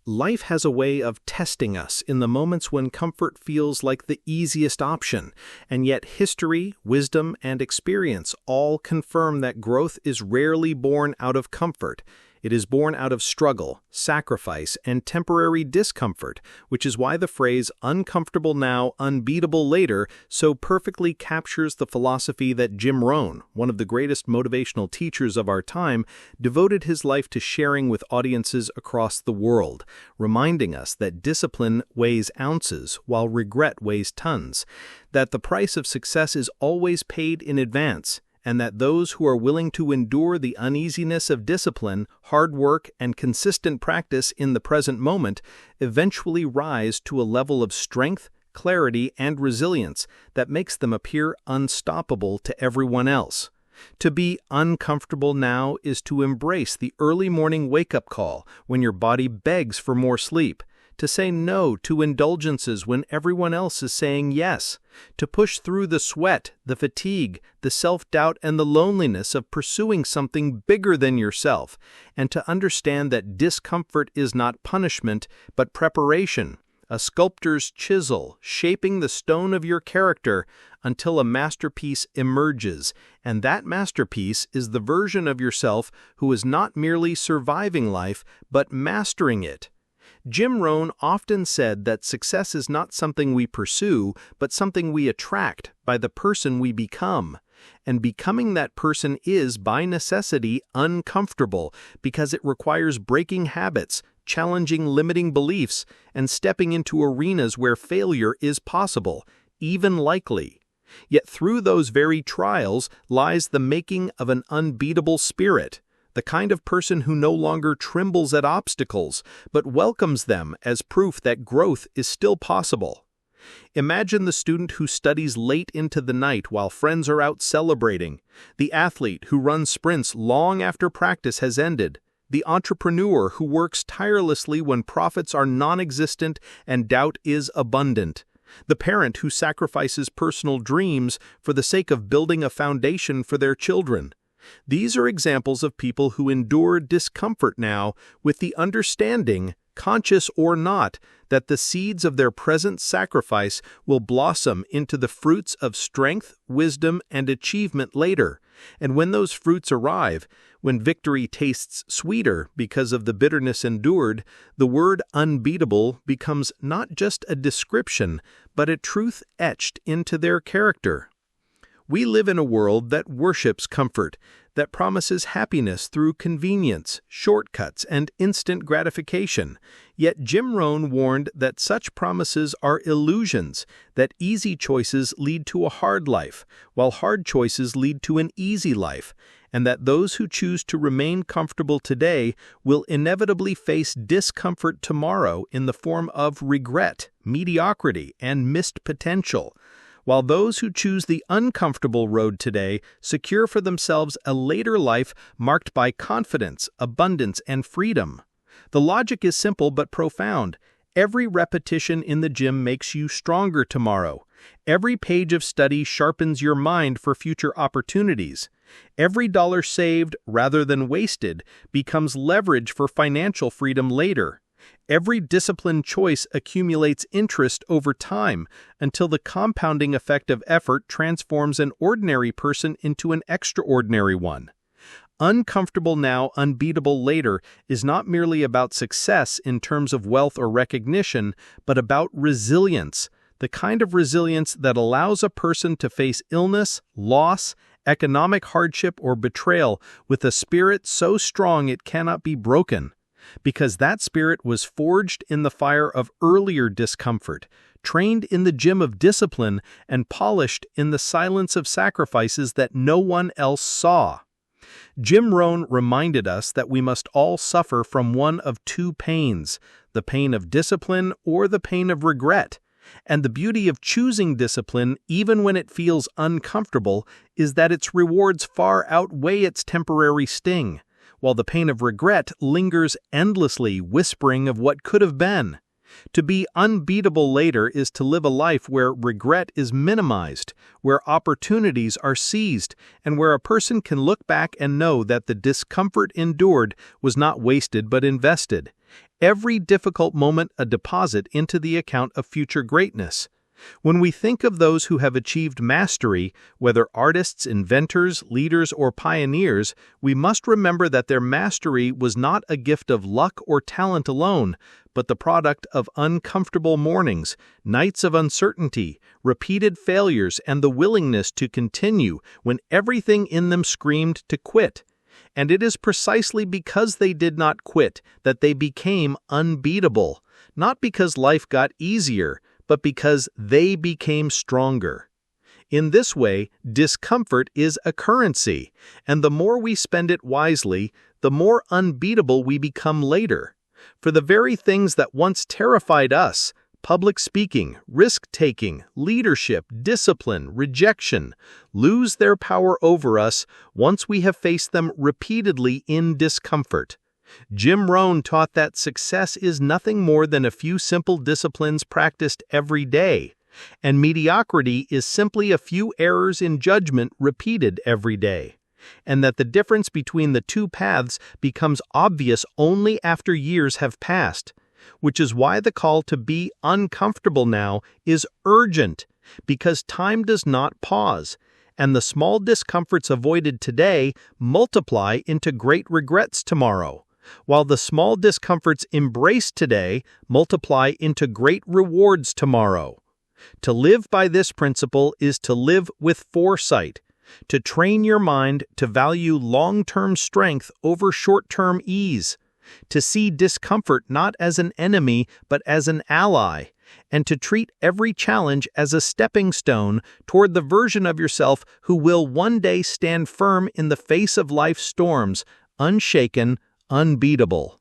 Life has a way of testing us in the moments when comfort feels like the easiest option, and yet history, wisdom, and experience all confirm that growth is rarely born out of comfort. It is born out of struggle, sacrifice, and temporary discomfort, which is why the phrase "uncomfortable now, unbeatable later" so perfectly captures the philosophy that Jim Rohn, one of the greatest motivational teachers of our time, devoted his life to sharing with audiences across the world, reminding us that discipline weighs ounces while regret weighs tons, that the price of success is always paid in advance, and that those who are willing to endure the uneasiness of discipline, hard work, and consistent practice in the present moment eventually rise to a level of strength, clarity, and resilience that makes them appear unstoppable to everyone else. To be uncomfortable now is to embrace the early morning wake-up call when your body begs for more sleep, to say no to indulgences when everyone else is saying yes, to push through the sweat, the fatigue, the self-doubt, and the loneliness of pursuing something bigger than yourself, and to understand that discomfort is not punishment, but preparation, a sculptor's chisel shaping the stone of your character until a masterpiece emerges, and that masterpiece is the version of yourself who is not merely surviving life, but mastering it. Jim Rohn often said that success is not something we pursue, but something we attract by the person we become. And becoming that person is, by necessity, uncomfortable because it requires breaking habits, challenging limiting beliefs, and stepping into arenas where failure is possible, even likely. Yet through those very trials lies the making of an unbeatable spirit, the kind of person who no longer trembles at obstacles, but welcomes them as proof that growth is still possible. Imagine the student who studies late into the night while friends are out celebrating, the athlete who runs sprints long after practice has ended, the entrepreneur who works tirelessly when profits are non-existent and doubt is abundant, the parent who sacrifices personal dreams for the sake of building a foundation for their children. These are examples of people who endure discomfort now with the understanding, conscious or not, that the seeds of their present sacrifice will blossom into the fruits of strength, wisdom, and achievement later. And when those fruits arrive, when victory tastes sweeter because of the bitterness endured, the word unbeatable becomes not just a description, but a truth etched into their character. We live in a world that worships comfort, that promises happiness through convenience, shortcuts, and instant gratification. Yet Jim Rohn warned that such promises are illusions, that easy choices lead to a hard life, while hard choices lead to an easy life, and that those who choose to remain comfortable today will inevitably face discomfort tomorrow in the form of regret, mediocrity, and missed potential, while those who choose the uncomfortable road today secure for themselves a later life marked by confidence, abundance, and freedom. The logic is simple but profound. Every repetition in the gym makes you stronger tomorrow. Every page of study sharpens your mind for future opportunities. Every dollar saved, rather than wasted, becomes leverage for financial freedom later. Every disciplined choice accumulates interest over time until the compounding effect of effort transforms an ordinary person into an extraordinary one. Uncomfortable now, unbeatable later is not merely about success in terms of wealth or recognition, but about resilience, the kind of resilience that allows a person to face illness, loss, economic hardship, or betrayal with a spirit so strong it cannot be broken. Because that spirit was forged in the fire of earlier discomfort, trained in the gym of discipline, and polished in the silence of sacrifices that no one else saw. Jim Rohn reminded us that we must all suffer from one of two pains, the pain of discipline or the pain of regret. And the beauty of choosing discipline, even when it feels uncomfortable, is that its rewards far outweigh its temporary sting, while the pain of regret lingers endlessly, whispering of what could have been. To be unbeatable later is to live a life where regret is minimized, where opportunities are seized, and where a person can look back and know that the discomfort endured was not wasted but invested. every difficult moment a deposit into the account of future greatness. When we think of those who have achieved mastery, whether artists, inventors, leaders, or pioneers, we must remember that their mastery was not a gift of luck or talent alone, but the product of uncomfortable mornings, nights of uncertainty, repeated failures, and the willingness to continue when everything in them screamed to quit. And it is precisely because they did not quit that they became unbeatable, not because life got easier, but because they became stronger. In this way, discomfort is a currency, and the more we spend it wisely, the more unbeatable we become later. For the very things that once terrified us, public speaking, risk-taking, leadership, discipline, rejection, lose their power over us once we have faced them repeatedly in discomfort. Jim Rohn taught that success is nothing more than a few simple disciplines practiced every day, and mediocrity is simply a few errors in judgment repeated every day, and that the difference between the two paths becomes obvious only after years have passed, which is why the call to be uncomfortable now is urgent, because time does not pause, and the small discomforts avoided today multiply into great regrets tomorrow, while the small discomforts embraced today multiply into great rewards tomorrow. To live by this principle is to live with foresight, to train your mind to value long-term strength over short-term ease, to see discomfort not as an enemy but as an ally, and to treat every challenge as a stepping stone toward the version of yourself who will one day stand firm in the face of life's storms, unshaken, unbeatable.